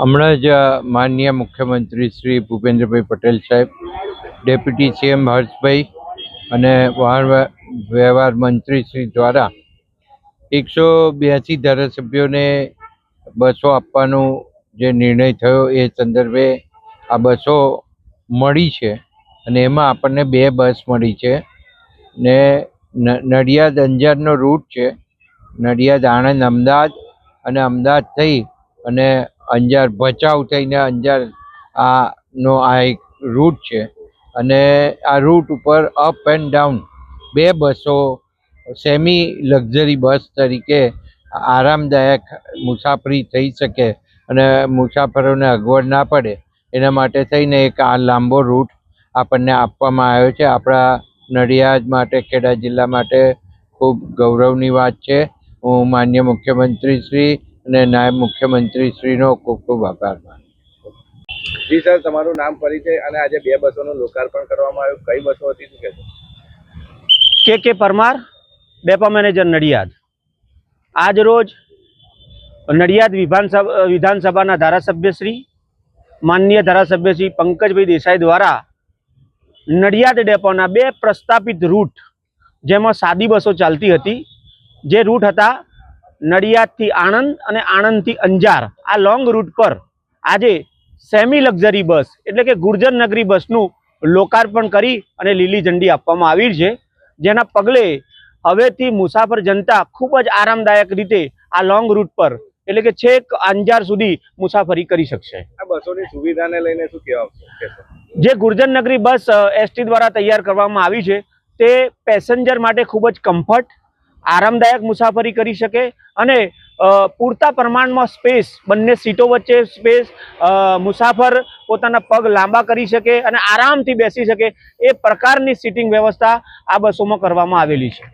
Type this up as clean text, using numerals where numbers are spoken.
હમણાં જ માનનીય મુખ્યમંત્રી શ્રી ભૂપેન્દ્રભાઈ પટેલ સાહેબ, ડેપ્યુટી સીએમ હર્ષભાઈ અને વાહન વ્યવહાર મંત્રી શ્રી દ્વારા 182 ધારાસભ્યોને બસો આપવાનો જે નિર્ણય થયો એ સંદર્ભે આ બસો મળી છે અને એમાં આપણને 2 બસ મળી છે ને નડિયાદ અંજારનો રૂટ છે. નડિયાદ આણંદ અમદાવાદ અને અમદાવાદ થઈ અને અંજાર ભચાઉ થઈને અંજાર આ એક રૂટ છે અને આ રૂટ ઉપર અપ એન્ડ ડાઉન 2 બસો સેમી લક્ઝરી બસ તરીકે આરામદાયક મુસાફરી થઈ શકે અને મુસાફરોને અગવડ ના પડે એના માટે થઈને એક આ લાંબો રૂટ આપણને આપવામાં આવ્યો છે. આપણા નડિયાદ માટે, ખેડા જિલ્લા માટે ખૂબ ગૌરવની વાત છે. હું માનનીય મુખ્યમંત્રી શ્રી અને નાયબ મુખ્યમંત્રી શ્રીનો ખૂબ ખૂબ આભાર માનું છું. જી સર, તમારું નામ, પરિચય અને આજે 2 બસોનું લોકાર્પણ કરવામાં આવ્યું, કઈ બસો હતી, શું કહેશો? કે પરમાર, ડેપો મેનેજર, નડિયાદ. આજ રોજ નડિયાદ વિધાનસભાના ધારાસભ્ય શ્રી માનનીય ધારાસભ્ય શ્રી પંકજભાઈ દેસાઈ દ્વારા નડિયાદ ડેપોના 2 પ્રસ્થાપિત રૂટ, જેમાં સાદી બસો ચાલતી હતી, જે રૂટ હતા નડિયાદથી આણંદ અને આણંદથી અંજાર, આ લોંગ રૂટ પર આજે સેમી લક્ઝરી બસ એટલે કે ગુર્જર નગરી બસનું લોકાર્પણ કરી અને લીલી ઝંડી આપવામાં આવી છે, જેના પગલે હવેથી મુસાફર જનતા ખૂબ જ આરામદાયક રીતે આ લોંગ રૂટ પર એટલે કે છેક અંજાર સુધી મુસાફરી કરી શકશે. આ બસોની સુવિધાને લઈને શું કહેશો? જે ગુર્જર નગરી બસ એસટી દ્વારા તૈયાર કરવામાં આવી છે તે પેસેન્જર માટે ખૂબ જ કમ્ફર્ટ, આરામદાયક મુસાફરી કરી શકે અને પૂરતા પ્રમાણમાં સ્પેસ, બંને સીટો વચ્ચે સ્પેસ, મુસાફર પોતાના પગ લાંબા કરી શકે અને આરામથી બેસી શકે એ પ્રકારની સીટિંગ વ્યવસ્થા આ બસોમાં કરવામાં આવેલી છે.